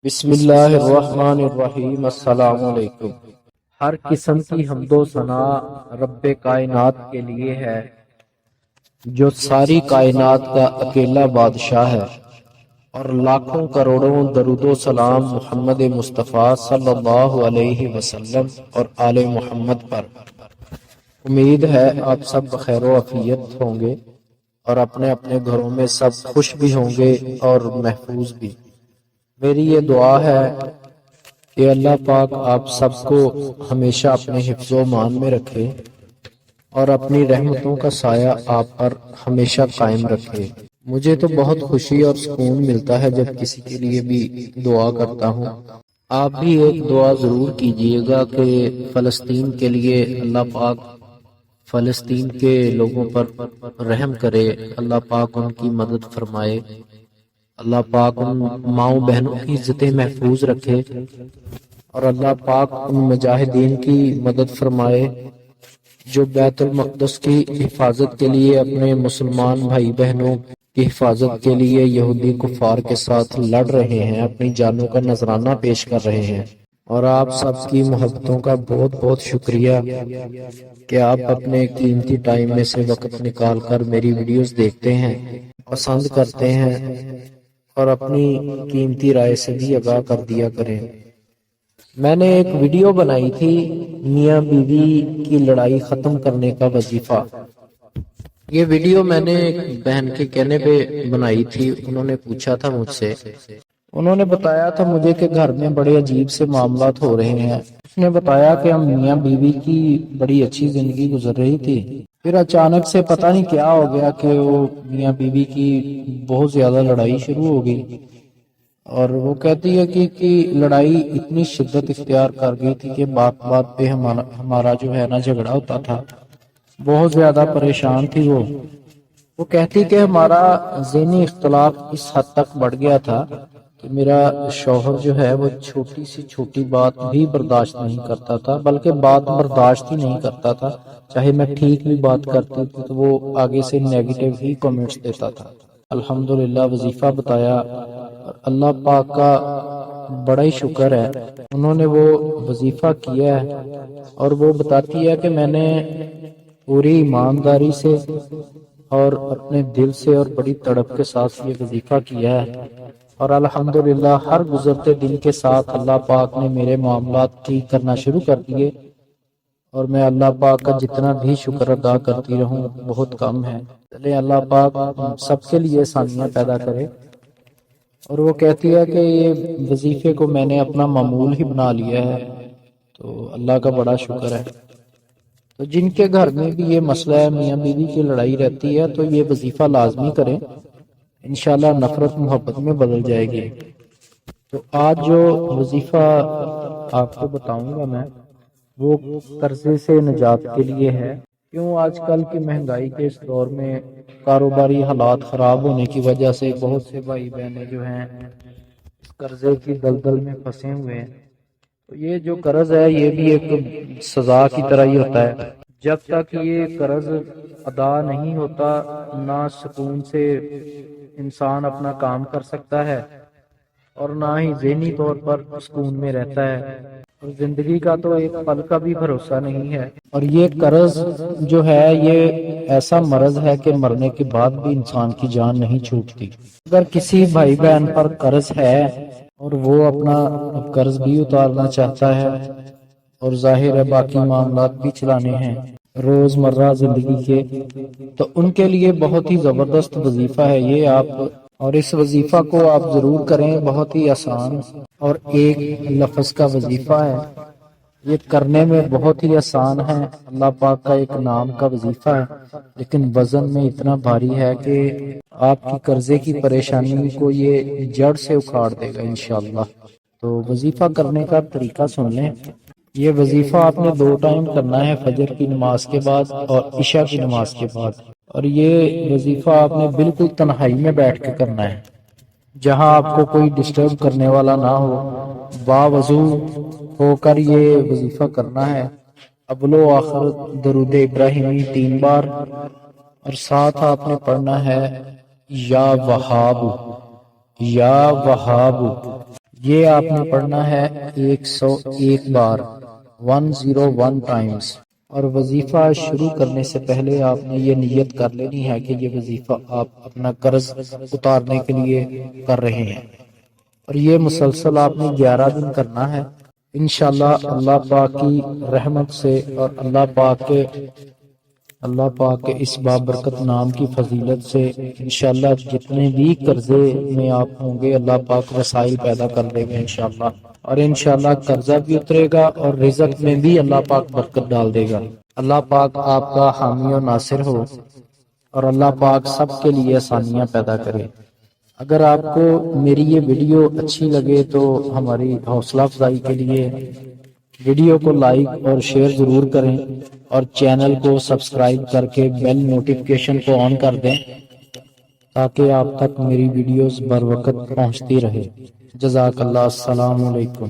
بسم اللہ الرحمن الرحیم۔ السلام علیکم۔ ہر قسم کی حمد و ثنا رب کائنات کے لیے ہے جو ساری کائنات کا اکیلا بادشاہ ہے، اور لاکھوں کروڑوں درود و سلام محمد مصطفیٰ صلی اللہ علیہ وسلم اور آل محمد پر۔ امید ہے آپ سب بخیر و عافیت ہوں گے اور اپنے اپنے گھروں میں سب خوش بھی ہوں گے اور محفوظ بھی۔ میری یہ دعا ہے کہ اللہ پاک آپ سب کو ہمیشہ اپنے حفظ و امان میں رکھے اور اپنی رحمتوں کا سایہ آپ پر ہمیشہ قائم رکھے۔ مجھے تو بہت خوشی اور سکون ملتا ہے جب کسی کے لیے بھی دعا کرتا ہوں۔ آپ بھی ایک دعا ضرور کیجئے گا کہ فلسطین کے لیے اللہ پاک فلسطین کے لوگوں پر رحم کرے، اللہ پاک ان کی مدد فرمائے، اللہ پاک ان ماؤں بہنوں کی عزتیں محفوظ رکھے، اور اللہ پاک ان مجاہدین کی مدد فرمائے جو بیت المقدس کی حفاظت کے لیے اپنے مسلمان بھائی بہنوں کی حفاظت کے لیے یہودی کفار کے ساتھ لڑ رہے ہیں، اپنی جانوں کا نذرانہ پیش کر رہے ہیں۔ اور آپ سب کی محبتوں کا بہت بہت شکریہ کہ آپ اپنے قیمتی ٹائم میں سے وقت نکال کر میری ویڈیوز دیکھتے ہیں، پسند کرتے ہیں اور اپنی قیمتی رائے سے بھی آگاہ کر دیا کریں۔ میں نے ایک ویڈیو بنائی تھی میاں بیوی کی لڑائی ختم کرنے کا وظیفہ۔ یہ ویڈیو میں نے ایک بہن کے کہنے پہ بنائی تھی، انہوں نے پوچھا تھا مجھ سے، انہوں نے بتایا تھا مجھے کہ گھر میں بڑے عجیب سے معاملات ہو رہے ہیں۔ اس نے بتایا کہ ہم میاں بیوی کی بڑی اچھی زندگی گزر رہی تھی، پھر اچانک سے پتہ نہیں کیا ہو گیا کہ وہ میاں بیوی کی بہت زیادہ لڑائی شروع ہو گئی، اور وہ کہتی ہے کہ لڑائی اتنی شدت اختیار کر گئی تھی کہ بات بات پہ ہمارا جو ہے نا جھگڑا ہوتا تھا۔ بہت زیادہ پریشان تھی وہ کہتی کہ ہمارا ذہنی اختلاف اس حد تک بڑھ گیا تھا کہ میرا شوہر جو ہے وہ چھوٹی سی چھوٹی بات بھی برداشت نہیں کرتا تھا، بلکہ بات برداشت ہی نہیں کرتا تھا، چاہے میں ٹھیک بھی بات کرتی تھی تو وہ آگے سے نیگیٹو ہی کمنٹس دیتا تھا۔ الحمدللہ وظیفہ بتایا، اور اللہ پاک کا بڑا ہی شکر ہے، انہوں نے وہ وظیفہ کیا ہے، اور وہ بتاتی ہے کہ میں نے پوری ایمانداری سے اور اپنے دل سے اور بڑی تڑپ کے ساتھ یہ وظیفہ کیا ہے، اور الحمدللہ ہر گزرتے دن کے ساتھ اللہ پاک نے میرے معاملات ٹھیک کرنا شروع کر دیے، اور میں اللہ پاک کا جتنا بھی شکر ادا کرتی رہوں بہت کم ہے۔ چلے اللہ پاک سب کے لیے آسانیاں پیدا کرے۔ اور وہ کہتی ہے کہ یہ وظیفے کو میں نے اپنا معمول ہی بنا لیا ہے، تو اللہ کا بڑا شکر ہے۔ تو جن کے گھر میں بھی یہ مسئلہ ہے، میاں بیوی کی لڑائی رہتی ہے، تو یہ وظیفہ لازمی کریں، انشاءاللہ نفرت محبت میں بدل جائے گی۔ تو آج جو وظیفہ آپ کو بتاؤں گا میں، وہ قرضے سے نجات کے لیے ہے۔ کیوں آج کل کی مہنگائی کے اس دور میں کاروباری حالات خراب ہونے کی وجہ سے بہت سے بھائی بہنیں جو ہیں اس قرضے کی دلدل میں پھنسے ہوئے ہیں۔ تو یہ جو قرض ہے یہ بھی ایک سزا کی طرح ہی ہوتا ہے۔ جب تک یہ قرض ادا نہیں ہوتا نہ سکون سے انسان اپنا کام کر سکتا ہے اور نہ ہی ذہنی طور پر سکون میں رہتا ہے، اور زندگی کا تو ایک پل کا بھی بھروسہ نہیں ہے۔ اور یہ قرض جو ہے یہ ایسا مرض ہے کہ مرنے کے بعد بھی انسان کی جان نہیں چھوٹتی۔ اگر کسی بھائی بہن پر قرض ہے اور وہ اپنا قرض بھی اتارنا چاہتا ہے اور ظاہر ہے باقی معاملات بھی چلانے ہیں روزمرہ زندگی کے، تو ان کے لیے بہت ہی زبردست وظیفہ ہے یہ آپ، اور اس وظیفہ کو آپ ضرور کریں۔ بہت ہی آسان اور ایک لفظ کا وظیفہ ہے، یہ کرنے میں بہت ہی آسان ہے، اللہ پاک کا ایک نام کا وظیفہ ہے، لیکن وزن میں اتنا بھاری ہے کہ آپ کی قرضے کی پریشانی کو یہ جڑ سے اکھاڑ دے گا انشاءاللہ۔ تو وظیفہ کرنے کا طریقہ سن لیں۔ یہ وظیفہ آپ نے 2 ٹائم کرنا ہے، فجر کی نماز کے بعد اور عشاء کی نماز کے بعد، اور یہ وظیفہ آپ نے بالکل تنہائی میں بیٹھ کے کرنا ہے، جہاں آپ کو کوئی ڈسٹرب کرنے والا نہ ہو، باوضو ہو کر یہ وظیفہ کرنا ہے۔ اول و آخر درود ابراہیمی 3 بار، اور ساتھ آپ نے پڑھنا ہے یا وہاب یا وہاب۔ یہ آپ نے پڑھنا ہے 101 بار 101 ٹائمز، اور وظیفہ شروع کرنے سے پہلے آپ نے یہ نیت کر لینی ہے کہ یہ وظیفہ آپ اپنا قرض اتارنے کے لیے کر رہے ہیں، اور یہ مسلسل آپ نے 11 دن کرنا ہے۔ انشاءاللہ اللہ پاک کی رحمت سے اور اللہ پاک کے اس بابرکت نام کی فضیلت سے انشاءاللہ جتنے بھی قرضے میں آپ ہوں گے اللہ پاک وسائل پیدا کر دے گا انشاءاللہ، اور انشاءاللہ قرضہ بھی اترے گا اور رزق میں بھی اللہ پاک برکت ڈال دے گا۔ اللہ پاک آپ کا حامی و ناصر ہو، اور اللہ پاک سب کے لیے آسانیاں پیدا کرے۔ اگر آپ کو میری یہ ویڈیو اچھی لگے تو ہماری حوصلہ افزائی کے لیے ویڈیو کو لائک اور شیئر ضرور کریں، اور چینل کو سبسکرائب کر کے بیل نوٹیفیکیشن کو آن کر دیں تاکہ آپ تک میری ویڈیوز بر وقت پہنچتی رہے۔ جزاک اللہ، السلام علیکم۔